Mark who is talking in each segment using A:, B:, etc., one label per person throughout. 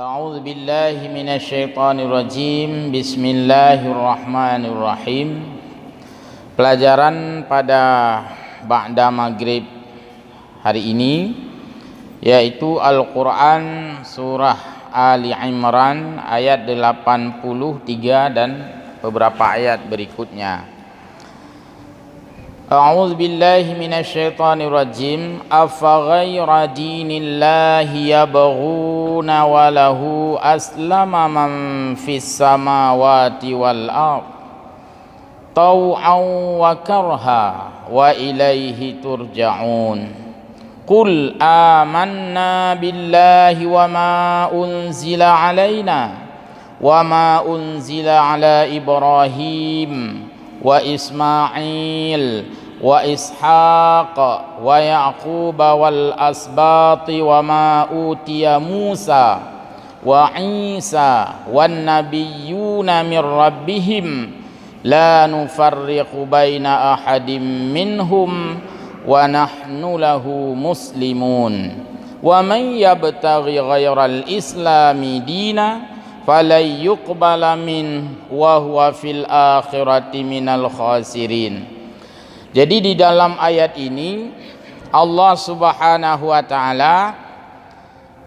A: A'udzu billahi minasyaitonir rajim. Bismillahirrahmanirrahim. Pelajaran pada ba'da maghrib hari ini yaitu Al-Qur'an surah Ali Imran ayat 83 dan beberapa ayat berikutnya. A'udzu billahi minasyaitonir rajim. Afa ghaira dinillahi yabghuna wa lahu aslama man fis samawati wal ard taw'an wa karha wa ilaihi turja'un. Qul amanna billahi wa ma unzila alaina wa ma unzila ala Ibrahim wa Ismail wa Ishaq wa Yaqub wal asbati wa ma utiya Musa wa Isa wan nabiyyuna min rabbihim la nufarriqu baina ahadin minhum wa nahnu lahu muslimun wa man yabtaghi ghairal islami dina falan yuqbala min wa huwa fil akhirati minal khasirin. Jadi di dalam ayat ini Allah Subhanahu wa taala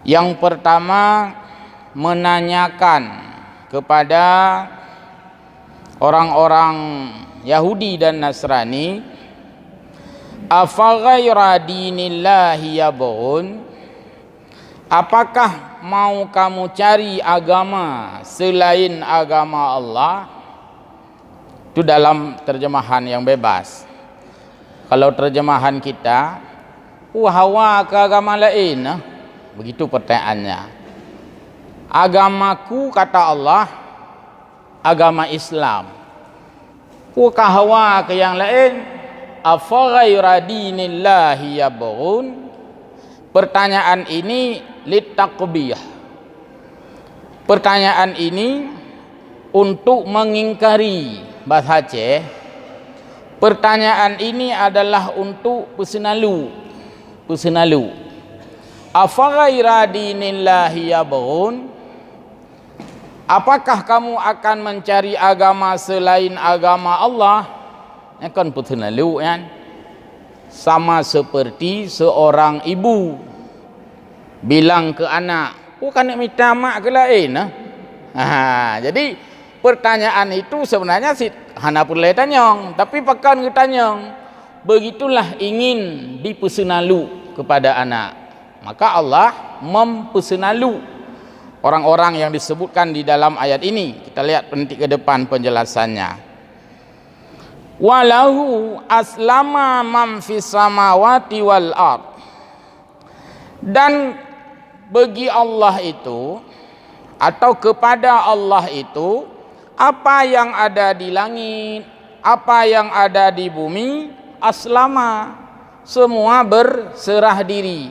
A: yang pertama menanyakan kepada orang-orang Yahudi dan Nasrani, afa ghaira dinillahi yabghun, apakah mau kamu cari agama selain agama Allah? Itu dalam terjemahan yang bebas. Kalau terjemahan kita, hawa ke agama lain, begitu pertanyaannya. Agamaku, kata Allah, agama Islam. Hawa ke yang lain, afa ghaira dinillahi yabghun. Pertanyaan ini litaqbih. Pertanyaan ini untuk mengingkari. Bahasa Aceh, pertanyaan ini adalah untuk pesenalu. Afa ghaira dinillahi yabghun, apakah kamu akan mencari agama selain agama Allah? Kan pesenalu kan, sama seperti seorang ibu bilang ke anak, kan nak minta mak ke lain. Jadi pertanyaan itu sebenarnya hana perlu tanyong, tapi pakan ke tanyong. Begitulah ingin dipesenalu kepada anak. Maka Allah mempesenalu orang-orang yang disebutkan di dalam ayat ini. Kita lihat nanti ke depan penjelasannya. Walahu aslama man fis samawati wal ard. Dan bagi Allah itu, atau kepada Allah itu, apa yang ada di langit, apa yang ada di bumi, aslama, semua berserah diri.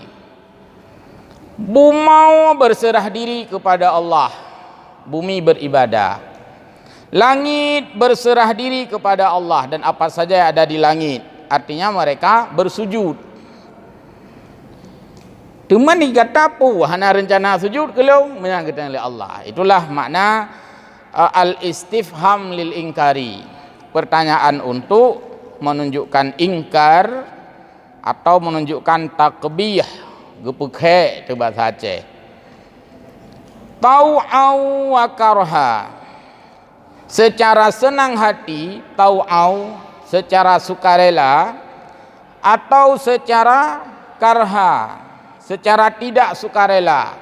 A: Bumi berserah diri kepada Allah, bumi beribadah. Langit berserah diri kepada Allah dan apa saja yang ada di langit, artinya mereka bersujud. Cuma dikata apa? Hana rencana sujud kalau menyangkutkan oleh Allah. Itulah makna al-istifham lil ingkari, pertanyaan untuk menunjukkan ingkar atau menunjukkan takbih, gepekhe itu bahasa Aceh. Tau'au wa karha, secara senang hati, tau'au secara sukarela, atau secara karha, secara tidak sukarela.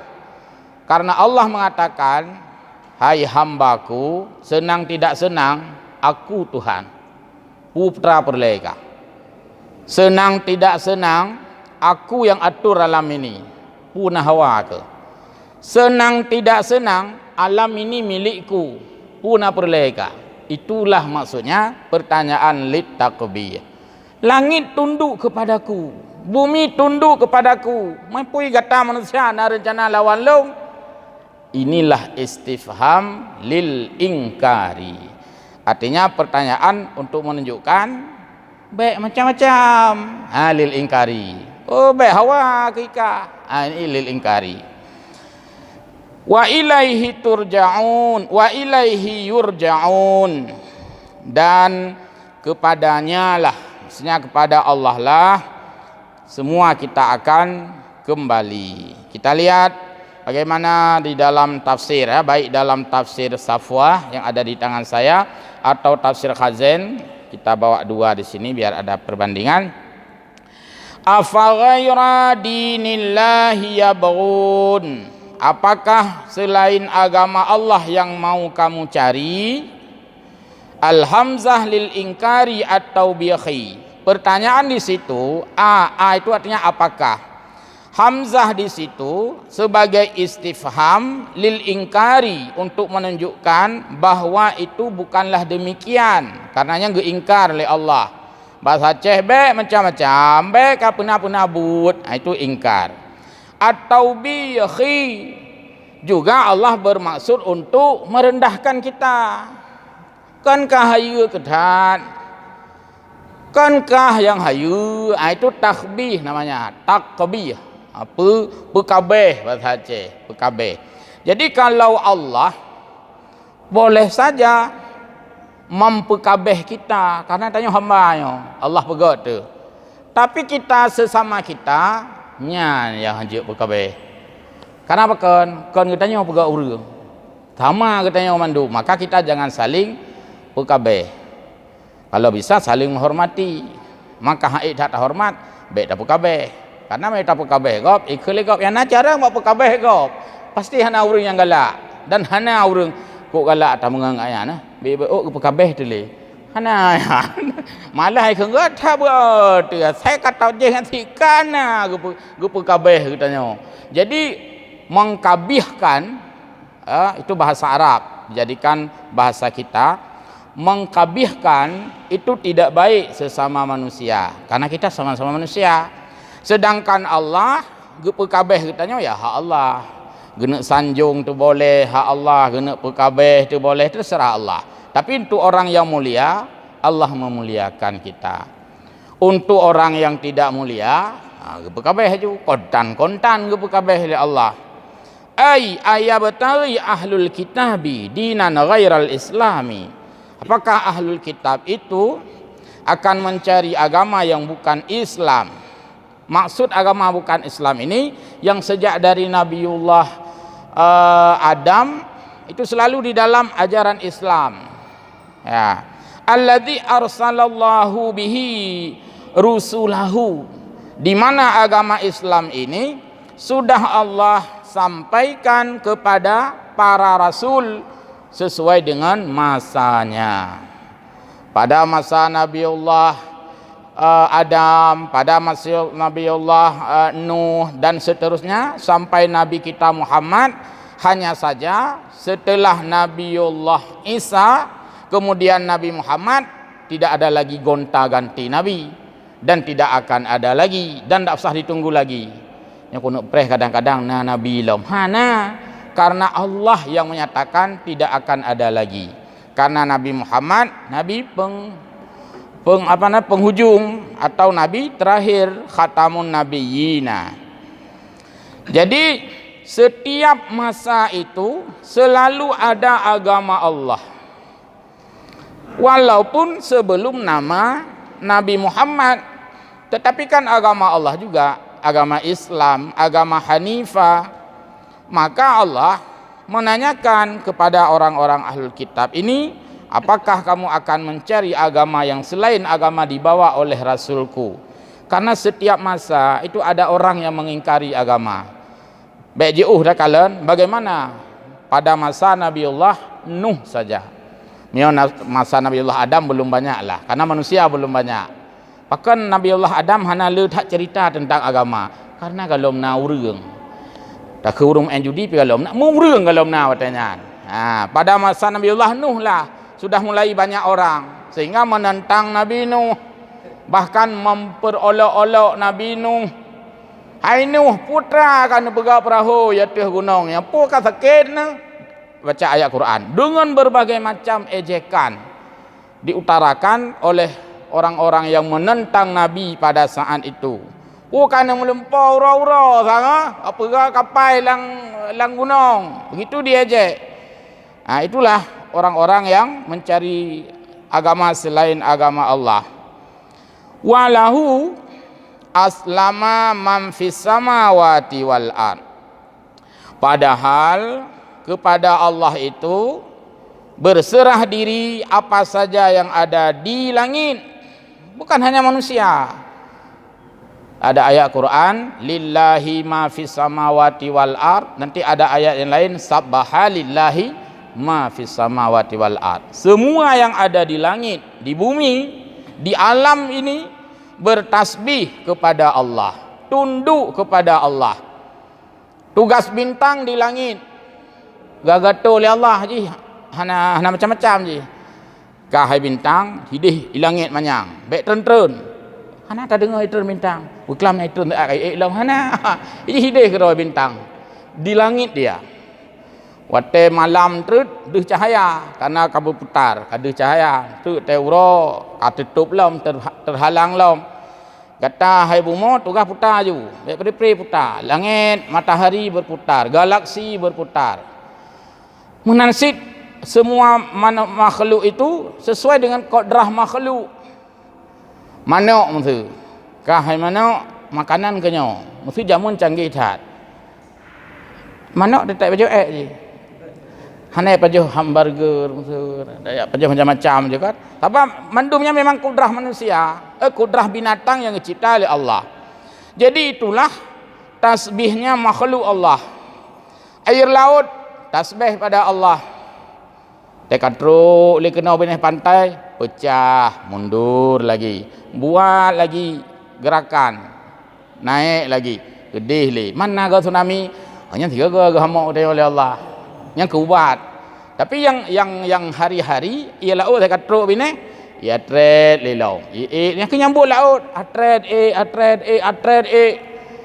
A: Karena Allah mengatakan, hai hambaku, senang tidak senang, aku Tuhan. Putra perleka. Senang tidak senang, aku yang atur alam ini. Punah hawa ke. Senang tidak senang, alam ini milikku. Punah perleka. Itulah maksudnya pertanyaan litaqbih. Langit tunduk kepadaku, bumi tunduk kepadaku. Mampui kata manusia na rencana lawan long. Inilah istifham lil ingkari. Artinya pertanyaan untuk menunjukkan baik macam-macam. Lil ingkari. Oh baik hawa kika. Ini lil ingkari. Wa ilaihi turja'un, wa ilaihi yurja'un, dan kepadanya lah, maksudnya kepada Allah lah semua kita akan kembali. Kita lihat bagaimana di dalam tafsir ya, baik dalam tafsir Safwah yang ada di tangan saya atau tafsir Khazin. Kita bawa dua di sini biar ada perbandingan. Afa ghaira dinillahi yabghun, apakah selain agama Allah yang mau kamu cari? Al-hamzah lil ingkari atau bihi. Pertanyaan di situ, a itu artinya apakah. Hamzah di situ sebagai istifham lil ingkari, untuk menunjukkan bahwa itu bukanlah demikian, karenanya geingkar oleh Allah. Bahasa Aceh be macam-macam, be kapuna-puna but, itu ingkar. Atau bihi, juga Allah bermaksud untuk merendahkan kita. Kankah hayu kedan, kankah yang hayu, itu takbih namanya, takbih, pekabeh bahasa Aceh, pekabeh. Jadi kalau Allah boleh saja mempekabeh kita, karena tanya hamba Allah pegat tu, tapi kita sesama kita nya yang haji pekabeh. Kenapa kan katanya pegat urang sama katanya mandu, maka kita jangan saling pekabeh. Kalau bisa saling menghormati, maka haid tak hormat baik tak pekabeh. Karena mereka pekabeh gop ikhli gop yang cara mau pekabeh gop pasti hana urang yang galak, dan hana urang kok galak tak menganggaya nah be oh pekabeh tu le hana malah ai kenggat tak ber saya kata je hatikan gu pekabeh katanya. Jadi mengkabihkan itu bahasa Arab, jadikan bahasa kita. Mengkabihkan itu tidak baik sesama manusia, karena kita sama-sama manusia. Sedangkan Allah gepekabeh katanya ya hak Allah, gena sanjung tu boleh, hak Allah gena pekabeh tu boleh, terserah Allah. Tapi untuk orang yang mulia, Allah memuliakan kita. Untuk orang yang tidak mulia, gepekabeh ju kontan gepekabeh oleh Allah. Ayabtaghi ahlul kitabi dinan ghairal islami, apakah ahlul kitab itu akan mencari agama yang bukan Islam? Maksud agama bukan Islam ini yang sejak dari Nabiullah Adam itu selalu di dalam ajaran Islam. Ya. Alladzi arsalallahu bihi rusulahu, di mana agama Islam ini sudah Allah sampaikan kepada para rasul sesuai dengan masanya. Pada masa Nabiullah Adam, pada masa Nabiullah Nuh dan seterusnya sampai Nabi kita Muhammad. Hanya saja setelah Nabiullah Isa kemudian Nabi Muhammad tidak ada lagi gonta-ganti Nabi, dan tidak akan ada lagi, dan tak usah ditunggu lagi. Yang kuno preh kadang-kadang Nabi lam karena Allah yang menyatakan tidak akan ada lagi. Karena Nabi Muhammad Nabi penghujung atau Nabi terakhir, khatamun nabiyina. Jadi setiap masa itu selalu ada agama Allah, walaupun sebelum nama Nabi Muhammad. Tetapi kan agama Allah juga agama Islam, agama Hanifah. Maka Allah menanyakan kepada orang-orang ahlul kitab ini, apakah kamu akan mencari agama yang selain agama dibawa oleh Rasulku? Karena setiap masa itu ada orang yang mengingkari agama. Baik jauh dah kalian, bagaimana pada masa Nabiullah Nuh saja. Masa Nabiullah Adam belum banyak lah, karena manusia belum banyak. Bahkan Nabiullah Adam hana le tak cerita tentang agama, karena kalau na urang tak ke urung judi kalau nak murung kalau nak katanya. Pada masa Nabiullah Nuh lah sudah mulai banyak orang sehingga menentang Nabi Nuh, bahkan memperolok-olok Nabi Nuh. Hai Nuh putra kan pegak perahu ya teh gunung ya pu ka sakit na, baca ayat Quran dengan berbagai macam ejekan diutarakan oleh orang-orang yang menentang Nabi pada saat itu. Kerana melempau ura-ura sana, apa kapal lang gunung. Begitu dia je. Itulah orang-orang yang mencari agama selain agama Allah. Walahu aslama man fis samawati wal ard. Padahal kepada Allah itu berserah diri apa saja yang ada di langit, bukan hanya manusia. Ada ayat Quran, lillahi ma fis samawati wal ard. Nanti ada ayat yang lain, sabbaha lillahi ma fis samawati wal ard. Semua yang ada di langit, di bumi, di alam ini bertasbih kepada Allah, tunduk kepada Allah. Tugas bintang di langit gagato oleh Allah je, hana macam-macam je. Kahai bintang hidih di langit manyang, baik tren-tren. Hana tak dengar itu bintang. Uklam na itu tak ai long hana. Ini hidih ke bintang. Di langit dia. Wate malam tu deh cahaya karena kabut putar, kada cahaya. Tu teuro katutup lom terhalang lom. Kata hai bumi tugas putar ju. Baik peri putar. Langit, matahari berputar, galaksi berputar. Menansib semua makhluk itu sesuai dengan kodrah makhluk. Manok mesti kahai manok makanan kenyo mesti jamun canggih tat. Manok dia tak baju je. Hanai baju hamburger mesti ada baju macam-macam je kan. Tapi mandumnya memang kudrah manusia, kudrah binatang yang dicipta oleh Allah. Jadi itulah tasbihnya makhluk Allah. Air laut tasbih pada Allah. Tekan truk le kena benih pantai, pecah, mundur lagi. Buat lagi gerakan. Naik lagi. Gedih le. Mana ke tsunami? Hanya 3 ke hamok oleh Allah. Yang keubat. Tapi yang hari-hari ia laut tekan truk benih, ia trade le laut. Yang kenyambut laut, trade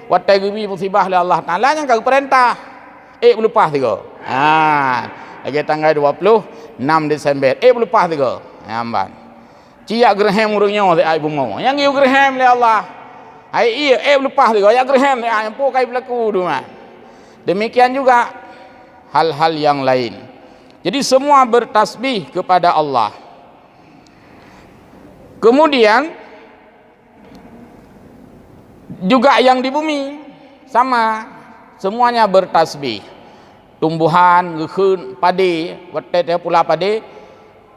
A: watai gubi musibah oleh Allah Taala yang kau perintah. Berlepas 3. Lagi tanggal 26 Disember. Berlepas 3. Amban. Ciak gerham urungnya oleh ai bungo. Yang iu gerham oleh Allah. Ai berlepas 3. Ya gerham yang pokai berlaku tu mah. Demikian juga hal-hal yang lain. Jadi semua bertasbih kepada Allah. Kemudian juga yang di bumi sama, semuanya bertasbih. Tumbuhan, gekhun, padi, wetet pula padi.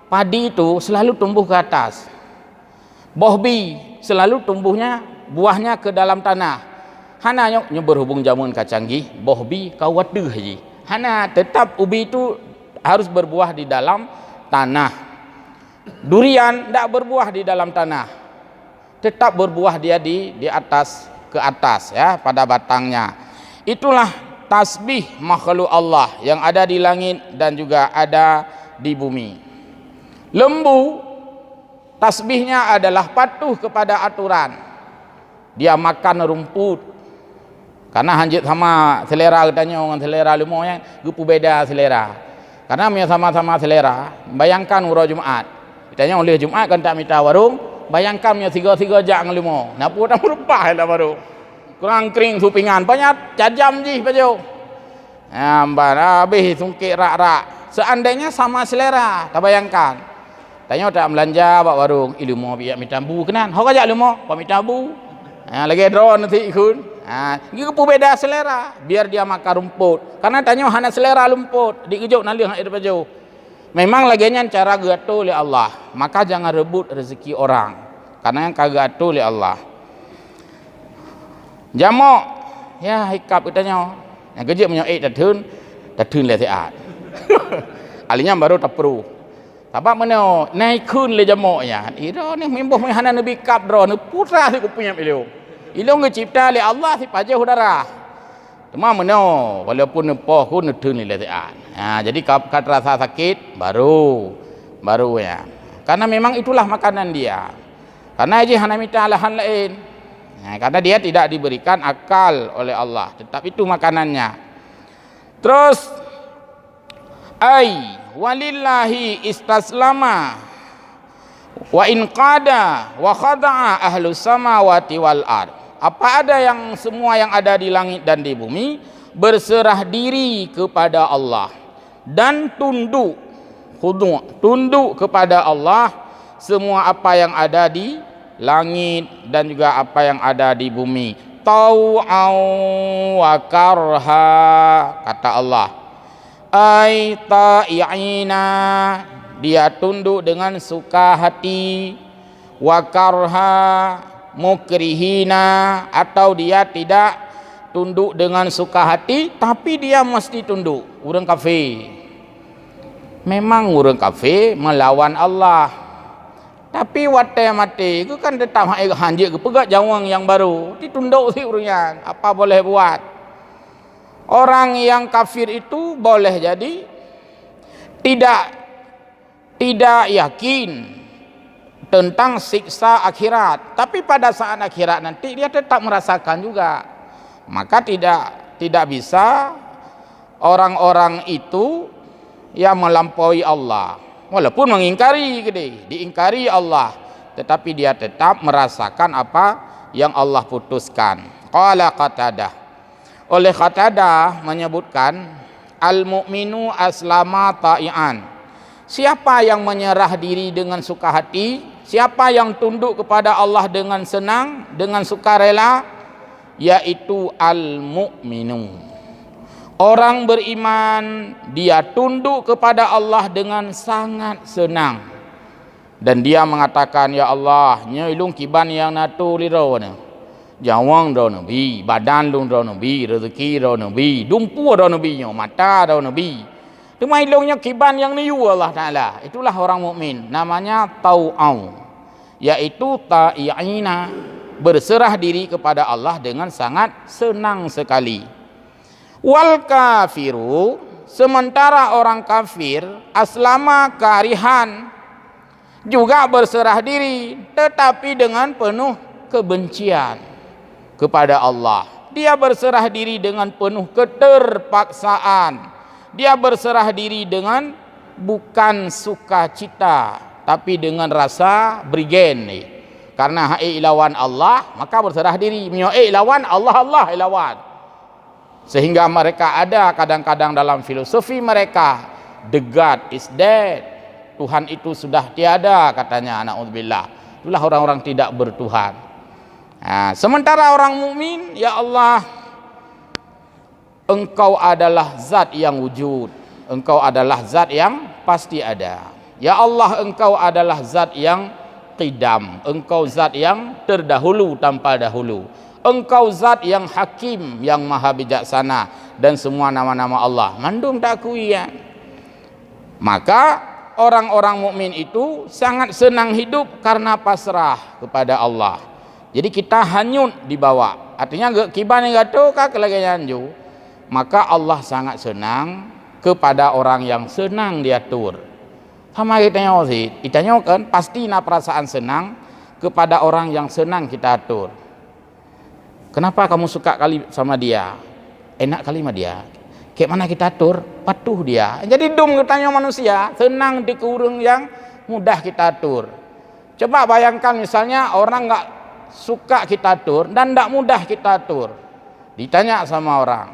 A: Padi itu selalu tumbuh ke atas. Bohbi selalu tumbuhnya buahnya ke dalam tanah. Hana nyok berhubung jamun kacanggi, bohbi kau waduh haji. Hana tetap ubi itu harus berbuah di dalam tanah. Durian tidak berbuah di dalam tanah. Tetap berbuah dia di atas, ke atas ya, pada batangnya. Itulah tasbih makhluk Allah yang ada di langit dan juga ada di bumi. Lembu tasbihnya adalah patuh kepada aturan. Dia makan rumput. Karena hanjit sama selera katanya orang selera lembu yang gupu beda selera. Karena punya sama-sama selera. Bayangkan urau Jumaat. Katanya oleh Jumaat kan tak minta warung, bayangkan punya 3 jak lembu. Napu tak merupah lah baru. Kurang kering supingan banyak jajam je baju. Habis sungkit rak-rak. Seandainya sama selera, tak bayangkan. Tanya tak belanja bak warung, ilmu biak mitambu kenan. Hok ajak ilmu, pak mitambu. Lagi drone nanti ikut. Gitu beda selera, biar dia makan rumput. Karena tanya hana selera rumput, dikejut nalih hak itu baju. Memang laginya cara gato oleh Allah. Maka jangan rebut rezeki orang. Karena yang kagak gato oleh Allah. Jamok, ya hikap katanya. Yang kejut punya datun le siat. Alinya baru tak perlu. Sebab mana naikun le jamoknya. Ira ni membuh hana nabi kap dro, putra si punya beliau. Ilung dicipta oleh Allah si pajah udara. Cuma mana walaupun nepoh pun nedun le siat. Jadi kat rasa sakit baru ya. Karena memang itulah makanan dia. Karena aja hana minta alahan lain. Karena dia tidak diberikan akal oleh Allah, tetap itu makanannya. Terus walillahi istaslama wa in qada wa khada'a ahlus samawati wal ard. Apa ada yang semua yang ada di langit dan di bumi berserah diri kepada Allah dan tunduk, khudu', tunduk kepada Allah semua apa yang ada di langit dan juga apa yang ada di bumi. Tau'an wa karha, kata Allah. Ai ta'i'ina, dia tunduk dengan suka hati, wa karha mukrihina, atau dia tidak tunduk dengan suka hati tapi dia mesti tunduk. Orang kafir, memang orang kafir melawan Allah, tapi watai mati itu kan tetap hanjik ke pegat jawang yang baru ditunduk si orangnya. Apa boleh buat? Orang yang kafir itu boleh jadi tidak yakin tentang siksa akhirat, tapi pada saat akhirat nanti dia tetap merasakan juga. Maka tidak bisa orang-orang itu yang melampaui Allah, walaupun mengingkari diingkari Allah, tetapi dia tetap merasakan apa yang Allah putuskan. Qala Qatadah, oleh Qatadah menyebutkan al-mu'minu aslama ta'ian, siapa yang menyerah diri dengan suka hati, siapa yang tunduk kepada Allah dengan senang, dengan sukarela, yaitu al-mu'minu, orang beriman. Dia tunduk kepada Allah dengan sangat senang, dan dia mengatakan, ya Allah, nyilung kiban yang natu lirau ni, jawang ro nabi, badan lung ro nabi, rezeki ro nabi, dumpu ro nabi, mata ro nabi, Tumailongnya kiban yang niu Allah Ta'ala. Itulah orang mukmin, namanya tau'au, yaitu ta'i'ina, berserah diri kepada Allah dengan sangat senang sekali. Wal kafiru, sementara orang kafir aslama karihan, juga berserah diri tetapi dengan penuh kebencian kepada Allah. Dia berserah diri dengan penuh keterpaksaan. Dia berserah diri dengan bukan sukacita tapi dengan rasa brigen ni. Karena hak lawan Allah, maka berserah diri. Mio lawan Allah, Allah lawan. Sehingga mereka ada kadang-kadang dalam filosofi mereka, the God is dead, Tuhan itu sudah tiada, katanya, na'udzubillah. Itulah orang-orang tidak bertuhan. Nah, sementara orang mukmin, ya Allah, Engkau adalah zat yang wujud, Engkau adalah zat yang pasti ada. Ya Allah, Engkau adalah zat yang qidam, Engkau zat yang terdahulu tanpa dahulu, Engkau zat yang hakim, yang maha bijaksana, dan semua nama-nama Allah mandum tak akui ya. Maka orang-orang mukmin itu sangat senang hidup karena pasrah kepada Allah. Jadi kita hanyut dibawa, artinya kiban yang gato kah kelagi nyanju. Maka Allah sangat senang kepada orang yang senang diatur. Sama kita nyawakan pasti na perasaan senang kepada orang yang senang kita atur. Kenapa kamu suka kali sama dia? Enak kali sama dia. Kayak mana kita atur? Patuh dia. Jadi dum katanya manusia, senang di kurung yang mudah kita atur. Coba bayangkan misalnya orang enggak suka kita atur dan enggak mudah kita atur. Ditanya sama orang,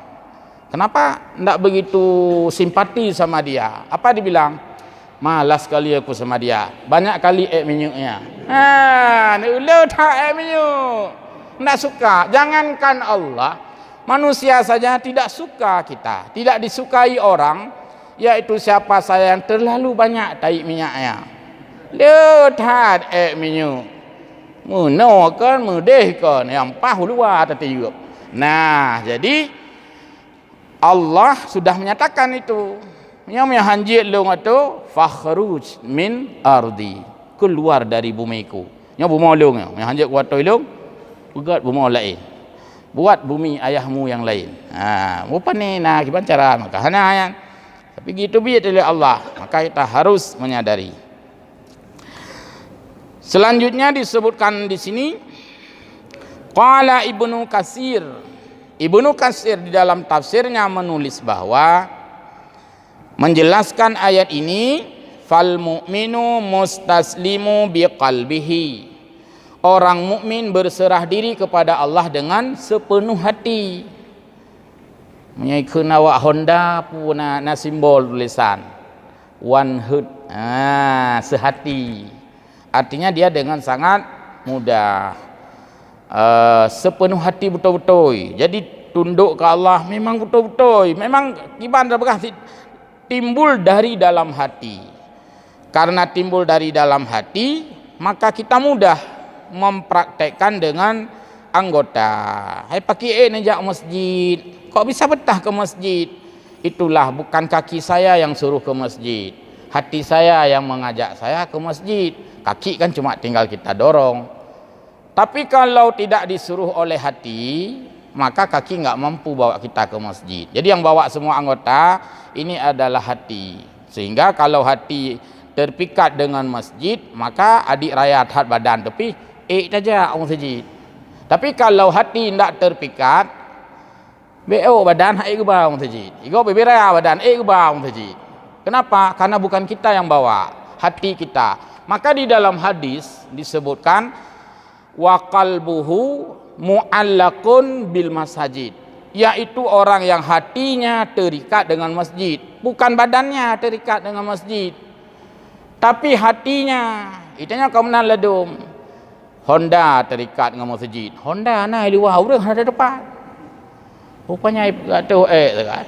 A: kenapa enggak begitu simpati sama dia? Apa dibilang? Malas kali aku sama dia. Banyak kali minuknya. Ni ulo tak minuk. Enggak suka. Jangankan Allah, manusia saja tidak suka kita. Tidak disukai orang, yaitu siapa saya yang terlalu banyak taik minyaknya. Lehat minuk. Muno kan mudeh kan yang pahu luar tadi juga. Nah, jadi Allah sudah menyatakan itu. Yang hanjit long itu fakhruj min ardi, keluar dari bumiku. Nya bumi long yang hanjit kuat long, buat bumi lain. Buat bumi ayahmu yang lain. Apa ni nak gimana cara maka hana yang. Tapi gitu biar oleh Allah, maka kita harus menyadari. Selanjutnya disebutkan di sini qala Ibnu Katsir. Ibnu Katsir di dalam tafsirnya menulis bahwa menjelaskan ayat ini, fal mu'minu mustaslimu biqalbihi, orang mukmin berserah diri kepada Allah dengan sepenuh hati. Menyaikun awak Honda pun na simbol tulisan one heart, sehati. Artinya dia dengan sangat mudah, sepenuh hati betul-betul. Jadi tunduk ke Allah memang betul-betul, memang ibadah berkah timbul dari dalam hati. Karena timbul dari dalam hati, maka kita mudah mempraktekkan dengan anggota. Hai pakai nejak masjid, kok bisa betah ke masjid? Itulah bukan kaki saya yang suruh ke masjid, hati saya yang mengajak saya ke masjid. Kaki kan cuma tinggal kita dorong. Tapi kalau tidak disuruh oleh hati, maka kaki nggak mampu bawa kita ke masjid. Jadi yang bawa semua anggota ini adalah hati. Sehingga kalau hati terpikat dengan masjid, maka adik rakyat hat badan tapi saja orang masjid. Tapi kalau hati tidak terpikat, badan hai ke bawah masjid. Igo beberaya badan ke bawah masjid. Kenapa? Karena bukan kita yang bawa, hati kita. Maka di dalam hadis disebutkan wa qalbuhu mu'allaqun bil masajid, yaitu orang yang hatinya terikat dengan masjid, bukan badannya terikat dengan masjid, tapi hatinya. Itanya kemenan ledum Honda terikat dengan masjid. Honda na di luar urang ada depan. Rupanya tu kan.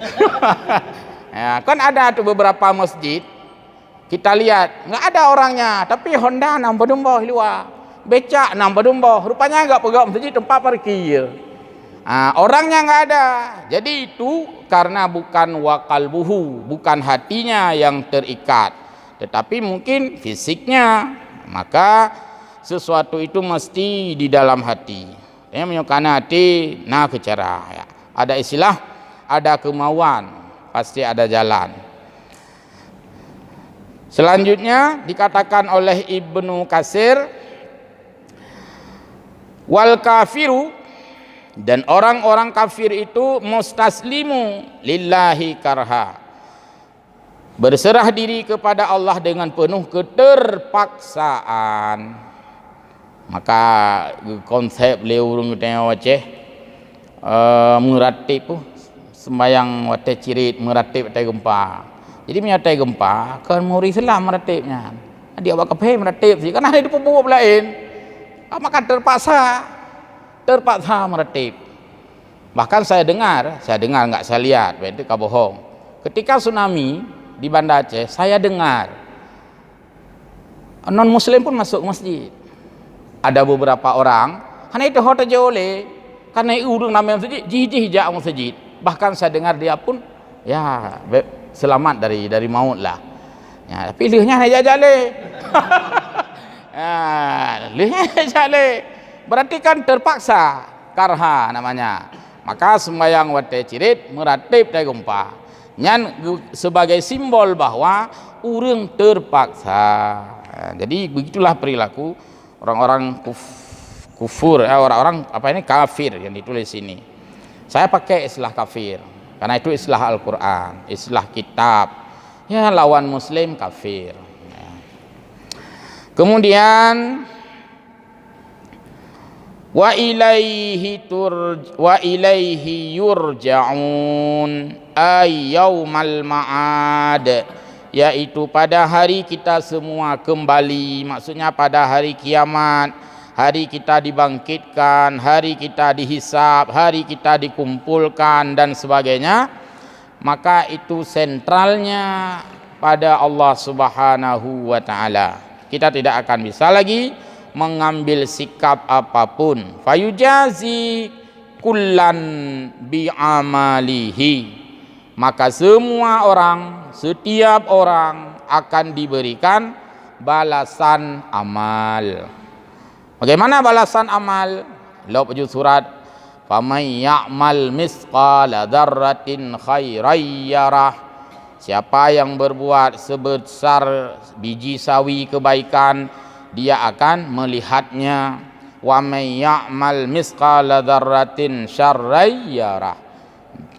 A: Ya, kan ada tu beberapa masjid kita lihat enggak ada orangnya, tapi Honda nampak dumbo luar. Becak nampak dumbo, rupanya enggak pegang masjid tempat parkir. Orangnya enggak ada. Jadi itu karena bukan waqalbuhu, bukan hatinya yang terikat, tetapi mungkin fisiknya. Maka sesuatu itu mesti di dalam hati. Yang menyukai hati, nah kecara. Ya. Ada istilah, ada kemauan, pasti ada jalan. Selanjutnya dikatakan oleh Ibnu Katsir, wal kafiru, dan orang-orang kafir itu mustaslimu lillahi karha, berserah diri kepada Allah dengan penuh keterpaksaan. Maka konsep leurung tengok waceh meratib sembayang wate cirit meratib tai gempa. Jadi menyatai gempa kan muri Islam meratibnya. Dia awak kepe meratib sih, kan ada di pupuk lain. Maka terpaksa meratib. Bahkan saya dengar enggak saya lihat, itu bohong. Ketika tsunami di Banda Aceh, saya dengar non muslim pun masuk masjid. Ada beberapa orang karena itu hotel jole, karena urang namanya masjid, jijik masjid. Bahkan saya dengar dia pun ya selamat dari maut lah. Ya, tapi lihnya hanya jale. Lihnya jale. Berarti kan terpaksa, karha namanya. Maka sembahyang wate cirit meratib tai gempa. Nyan sebagai simbol bahwa urang terpaksa. Jadi begitulah perilaku orang-orang kufur, orang-orang kafir yang ditulis sini. Saya pakai istilah kafir karena itu istilah Al-Quran, istilah kitab. Ya, lawan muslim kafir. Kemudian wa ilaihi yurja'un ay yaumal ma'ad, yaitu pada hari kita semua kembali, maksudnya pada hari kiamat, hari kita dibangkitkan, hari kita dihisab, hari kita dikumpulkan dan sebagainya. Maka itu sentralnya pada Allah Subhanahu wa taala. Kita tidak akan bisa lagi mengambil sikap apapun. Fayujazi kullan bi'amalihi, maka semua orang, setiap orang akan diberikan balasan amal. Bagaimana balasan amal? Lalu peju surat, faman ya'mal misqala dzarratin khairan yarah, siapa yang berbuat sebesar biji sawi kebaikan, dia akan melihatnya. Wa may ya'mal misqala dzarratin syarran yarah,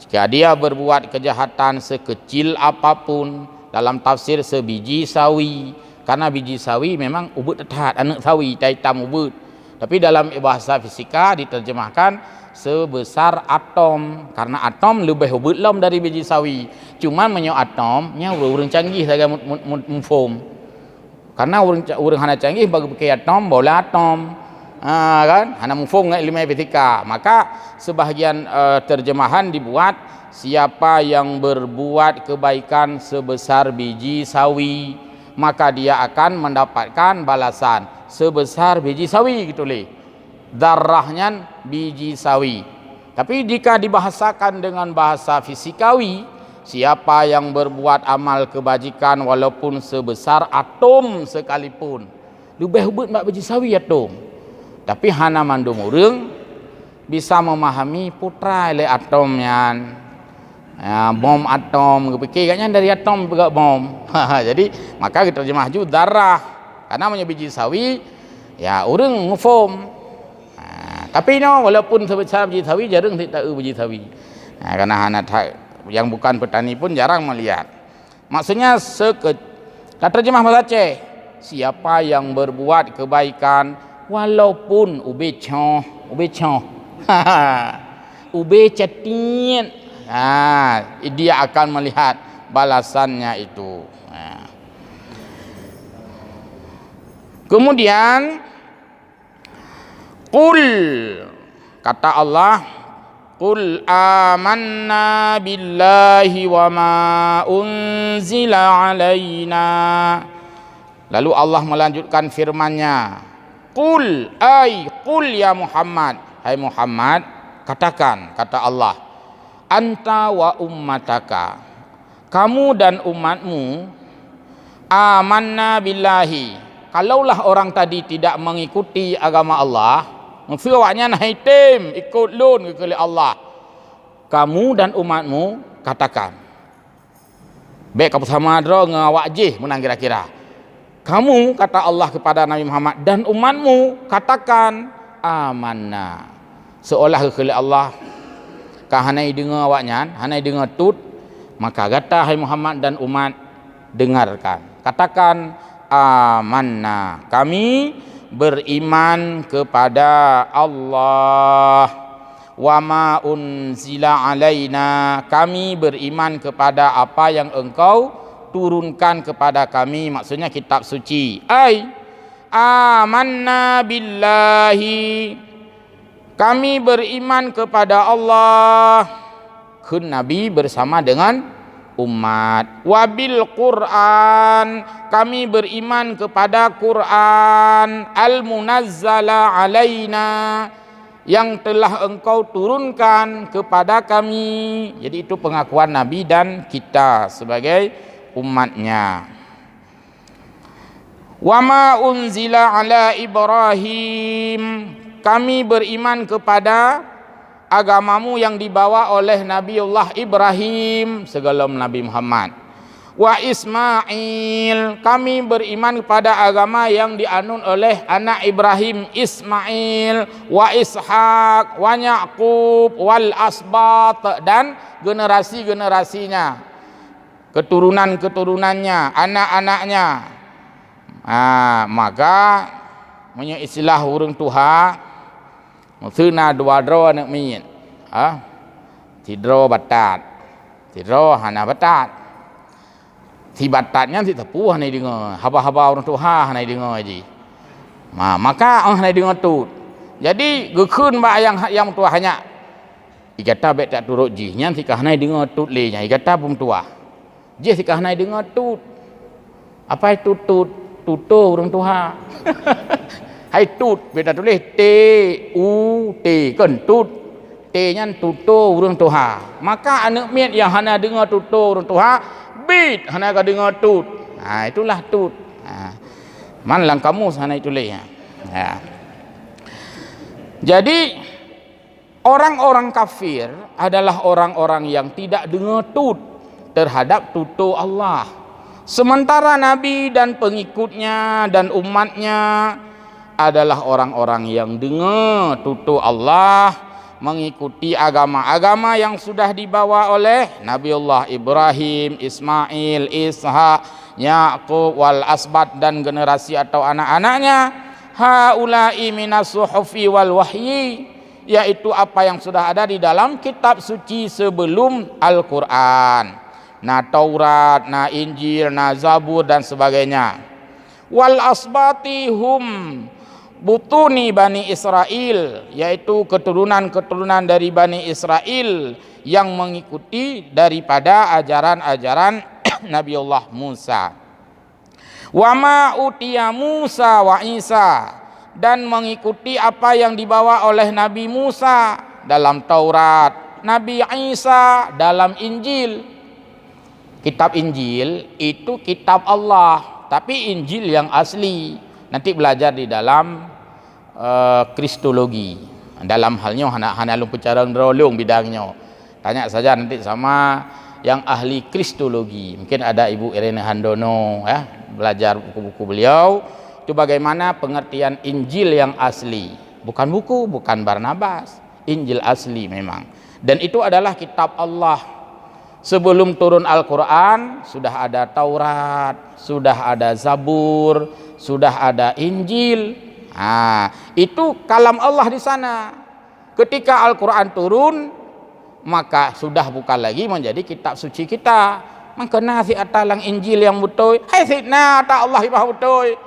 A: jika dia berbuat kejahatan sekecil apapun, dalam tafsir sebiji sawi, karena biji sawi memang ubud tetat, anak sawi hitam ubud. Tapi dalam bahasa fisika diterjemahkan sebesar atom, karena atom lebih belum dari biji sawi. Cuma menyo atomnya urang canggih saya mufum. Karena urang hana canggih bagi pakai atom, bola atom. Kan? Hana mufum dengan ilmu fisika. Maka sebahagian terjemahan dibuat siapa yang berbuat kebaikan sebesar biji sawi, maka dia akan mendapatkan balasan sebesar biji sawi gitu leh. Darahnya biji sawi. Tapi jika dibahasakan dengan bahasa fisikawi, siapa yang berbuat amal kebajikan walaupun sebesar atom sekalipun, lebih hebat mak biji sawi atom. Tapi hana mandum urang bisa memahami putra le atomnya. Bom atom, fikir katnya dari atom juga bom. Jadi maka kita terjemah juga darah, karena punya biji sawi ya urang ngufum. Tapi no, walaupun sebesar biji sawi jarang tak tahu biji sawi. Karena anak yang bukan petani pun jarang melihat. Maksudnya kata terjemah bahasa Aceh, siapa yang berbuat kebaikan walaupun ube choh, ube cetin, dia akan melihat balasannya itu. Kemudian qul, kata Allah, qul amanna billahi wa ma unzila alaina. Lalu Allah melanjutkan firman-Nya, qul ya Muhammad, hai Muhammad, katakan, kata Allah, anta wa ummataka, kamu dan umatmu, amanna billahi, kalaulah orang tadi tidak mengikuti agama Allah, mengfirwaknya naitim ikut lun ke Allah, kamu dan umatmu katakan, baik kamu sama dro ngawak jih menang kira-kira, kamu kata Allah kepada Nabi Muhammad dan umatmu katakan amanna, seolah ke Allah kahanai dengar awaknya, hanai dengar tut, maka kata hai Muhammad dan umat, dengarkan, katakan amanna, kami beriman kepada Allah, wa ma unzila alaina, kami beriman kepada apa yang engkau turunkan kepada kami, maksudnya kitab suci. Amanna billahi, kami beriman kepada Allah, kun Nabi bersama dengan umat. Wabil Quran, kami beriman kepada Quran, al-munazzala alaina, yang telah engkau turunkan kepada kami. Jadi itu pengakuan Nabi dan kita sebagai umatnya. Wa ma unzila ala Ibrahim, kami beriman kepada agamamu yang dibawa oleh Nabiullah Ibrahim sebelum Nabi Muhammad. Wa Ismail, kami beriman kepada agama yang dianut oleh anak Ibrahim Ismail. Wa Ishaq, wa Yaqub, wal asbat, dan generasi-generasinya, keturunan-keturunannya, anak-anaknya. Maka punya istilah urang tuha, maksudna dua dro anak min, tidro batat, tidro hana batat, si batatnya si tepuh hanai dengar, haba-haba orang tuha hanai dengar aji. Maka hanai dengar tu. Jadi gekun ba yang tua hanya ikata bet tak turut jihnya si hanai dengar tu le nya, ikata pun tua. Jih si hanai dengar tu. Apa itu tut? Tutu orang tuha. Hai tut, beta tulis T U T, kan tut. T-nya tutu urang tuha. Maka anak miat yang hana dengar tutu urang tuha, bit hana ka dengar tut. Itulah tut. Man lang kamu hana tulis. Jadi orang-orang kafir adalah orang-orang yang tidak dengar tut terhadap tutu Allah. Sementara Nabi dan pengikutnya dan umatnya adalah orang-orang yang dengar tutu Allah, mengikuti agama-agama yang sudah dibawa oleh Nabiullah Ibrahim, Ismail, Ishaq, Yaqub, wal asbat, dan generasi atau anak-anaknya. haula'i minas suhufi wal wahyi, yaitu apa yang sudah ada di dalam kitab suci sebelum Al-Qur'an. Nah Taurat, nah Injil, nah Zabur dan sebagainya. Wal asbati hum butuni Bani Israel, yaitu keturunan-keturunan dari Bani Israel yang mengikuti daripada ajaran-ajaran Nabiullah Musa. Wa ma utiya Musa wa Isa, dan mengikuti apa yang dibawa oleh Nabi Musa dalam Taurat, Nabi Isa dalam Injil. Kitab Injil itu kitab Allah, tapi Injil yang asli. Nanti belajar di dalam kristologi. Dalam halnya hana lu pecarang drolong bidangnya. Tanya saja nanti sama yang ahli kristologi. Mungkin ada Ibu Irene Handono ya, belajar buku-buku beliau itu bagaimana pengertian Injil yang asli. Bukan buku, bukan Barnabas. Injil asli memang. Dan itu adalah kitab Allah. Sebelum turun Al-Qur'an sudah ada Taurat, sudah ada Zabur, sudah ada Injil. Itu kalam Allah di sana. Ketika Al-Qur'an turun, maka sudah bukan lagi menjadi kitab suci kita. Maka nasi atalang Injil yang betul. Hai sidna ta Allah ibah betul.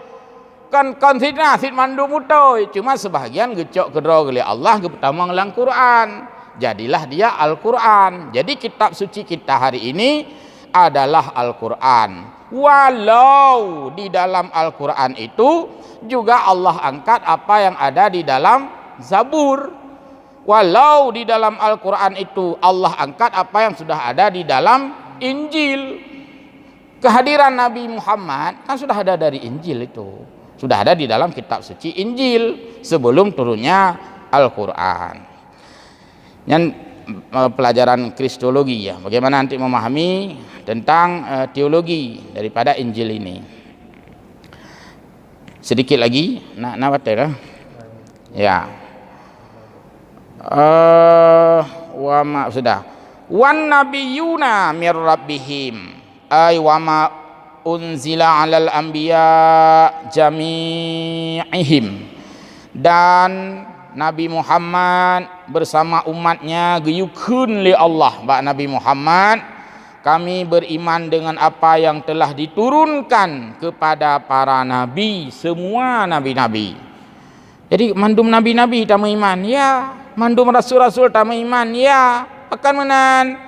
A: Kan sidna sid mandu betul. Cuma sebahagian gecok kedro geli Allah ke pertama ngelang Quran. Jadilah dia Al-Qur'an. Jadi kitab suci kita hari ini adalah Al-Qur'an. Walau di dalam Al-Qur'an itu juga Allah angkat apa yang ada di dalam Zabur. Walau di dalam Al-Qur'an itu Allah angkat apa yang sudah ada di dalam Injil. Kehadiran Nabi Muhammad kan sudah ada dari Injil itu. Sudah ada di dalam kitab suci Injil sebelum turunnya Al-Qur'an. Yang pelajaran kristologi ya, bagaimana nanti memahami tentang teologi daripada Injil ini. Sedikit lagi nak ya. Sudah. Wan nabiyuna mir rabbihim, ay wa ma unzila 'alal anbiya jami'ihim, dan Nabi Muhammad bersama umatnya geyukeun li Allah. Ba Nabi Muhammad, kami beriman dengan apa yang telah diturunkan kepada para nabi, semua nabi-nabi. Jadi mandum nabi-nabi tamu iman ya, mandum rasul-rasul tamu iman ya. Akan menan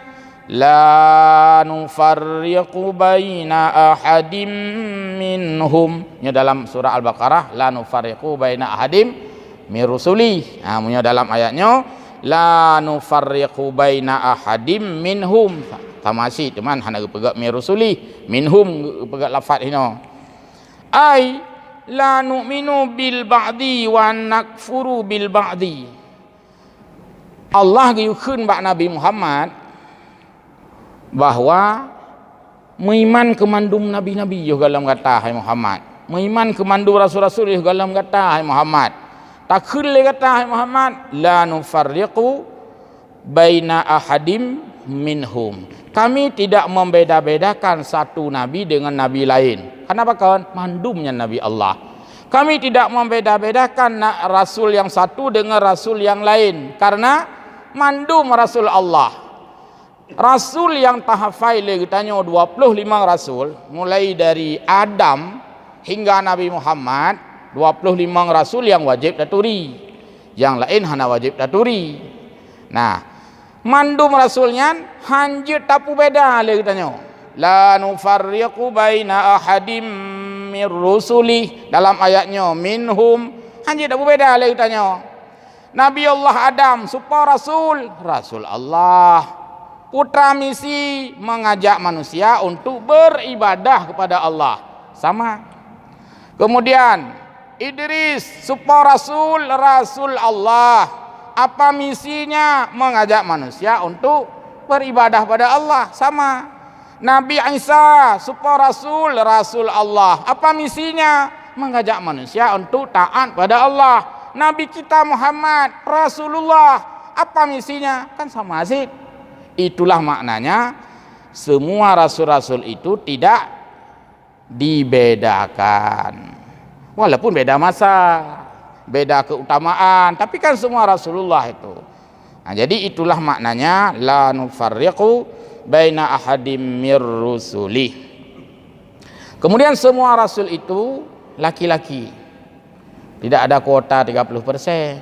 A: la nufarriqu baina ahadim minhum, nya dalam surah Al-Baqarah la nufarriqu baina ahadim min rusuli. Punya dalam ayatnya la nufarriqu baina ahadim minhum. Tamasi teman hana pegak min rusuli, minhum pegak lafaz hino. Ai la nu'minu bil ba'di wa nakfuru bil ba'di. Allah gayukeun bak Nabi Muhammad bahwa meiman ke mandum nabi-nabi juga dalam kata hai Muhammad, meiman ke mandum rasul-rasul juga dalam kata hai Muhammad. Takul le kata hai Muhammad la nufarriqu baina ahadim minhum. Kami tidak membeda-bedakan satu nabi dengan nabi lain. Kenapa kawan? Mandumnya Nabi Allah. Kami tidak membeda-bedakan rasul yang satu dengan rasul yang lain karena mandum Rasul Allah. Rasul yang tahafai lagi tanya 25 rasul, mulai dari Adam hingga Nabi Muhammad, 25 rasul yang wajib daturi, yang lain hana wajib daturi. Nah, mandum rasulnya hanjir tapu beda lagi tanya. La nufarriqu baina ahadim mir rusuli, dalam ayatnya minhum hanjir tapu beda lagi tanya. Nabi Allah Adam supaya Rasul Allah, putra misi mengajak manusia untuk beribadah kepada Allah, sama. Kemudian Idris supaya Rasul Allah, apa misinya? Mengajak manusia untuk beribadah pada Allah, sama. Nabi Isa supaya Rasul Allah, apa misinya? Mengajak manusia untuk taat pada Allah. Nabi kita Muhammad Rasulullah, apa misinya? Kan sama sih. Itulah maknanya semua rasul-rasul itu tidak dibedakan. Walaupun beda masa, beda keutamaan, tapi kan semua Rasulullah itu. Nah, jadi itulah maknanya la nufarriqu baina ahadim mir rusuli. Kemudian semua rasul itu laki-laki. Tidak ada kuota 30%.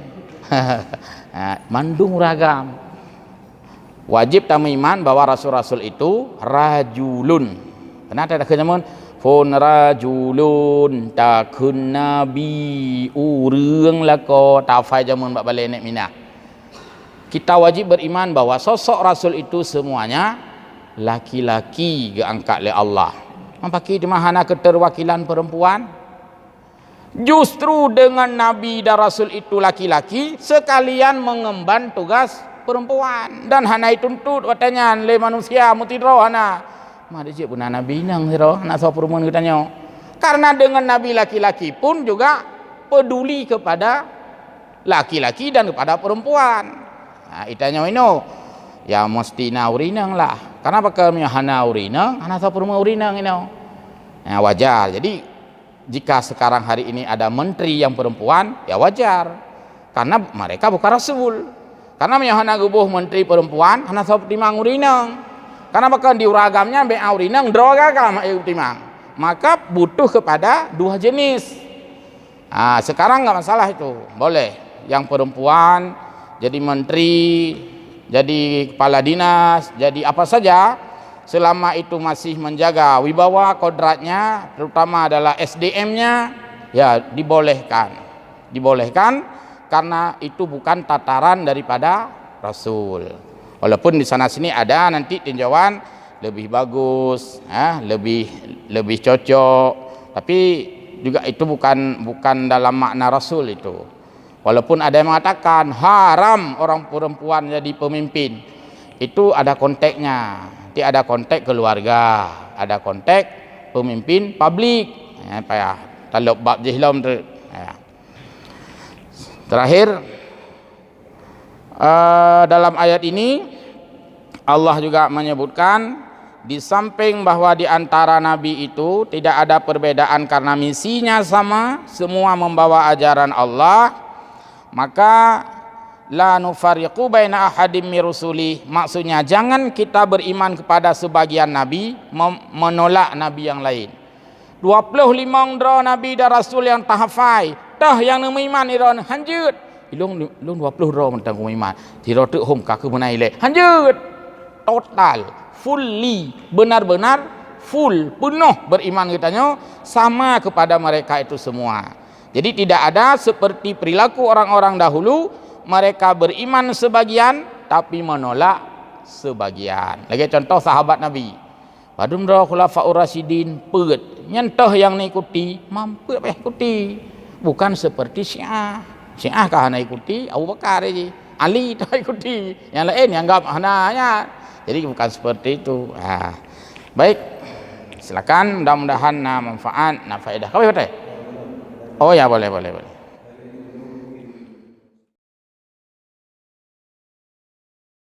A: Mandung ragam. Wajib tamu iman bahwa rasul-rasul itu rajulun. Kenapa ada kejaman? Fun rajulun takun nabi urang lako tafai jamun bak balik nek minah. Kita wajib beriman bahwa sosok rasul itu semuanya laki-laki diangkat oleh Allah. Pakai di mana keterwakilan perempuan? Justru dengan nabi dan rasul itu laki-laki sekalian mengemban tugas perempuan dan hana tuntut watanya le manusia mutidro hana. Mah dia pun nabi nang hero nak so perempuan katanya. Karena dengan nabi laki-laki pun juga peduli kepada laki-laki dan kepada perempuan. Nah, itanya ino ya mesti na urinang lah. Karena kami hana urinang, hana so perempuan urinang ino. Nah, wajar. Jadi jika sekarang hari ini ada menteri yang perempuan, ya wajar. Karena mereka bukan rasul. Karena hana gubuh menteri perempuan, hana so timang urinang. Karena bahkan di uragamnya be aurinang droga kama timang. Maka butuh kepada dua jenis. Nah, sekarang nggak masalah itu, boleh. Yang perempuan jadi menteri, jadi kepala dinas, jadi apa saja, selama itu masih menjaga wibawa kodratnya, terutama adalah SDM-nya, ya dibolehkan. Dibolehkan karena itu bukan tataran daripada Rasul. Walaupun di sana sini ada nanti tinjauan lebih bagus, lebih cocok, tapi juga itu bukan dalam makna Rasul itu. Walaupun ada yang mengatakan haram orang perempuan jadi pemimpin, itu ada konteksnya. Nanti ada konteks keluarga, ada konteks pemimpin publik. Ya, taluk bab jihlam tu. Ya. Terakhir dalam ayat ini Allah juga menyebutkan di samping bahwa di antara nabi itu tidak ada perbedaan karena misinya sama, semua membawa ajaran Allah. Maka la nufariqu baina ahadim mir rusuli, maksudnya jangan kita beriman kepada sebagian nabi menolak nabi yang lain. 25 dra nabi dan rasul yang tahafai tah yang iman iron hanjut ilung 20 dra mentang iman tiro tu hom ka ke menai le hanjut total fully benar-benar full penuh beriman katanya sama kepada mereka itu semua. Jadi tidak ada seperti perilaku orang-orang dahulu, mereka beriman sebagian tapi menolak sebagian. Lagi contoh sahabat Nabi. Padum dra khulafaur rasyidin peut, nyentuh yang ikuti, mampu apa ikuti. Bukan seperti Syiah. Syiah kah hana ikuti Abu Bakar aja. Ali tak ikuti. Yang lain yang anggap hananya. Jadi bukan seperti itu. Baik. Silakan, mudah-mudahan manfaat, faedah. Kau betul? Oh ya, boleh.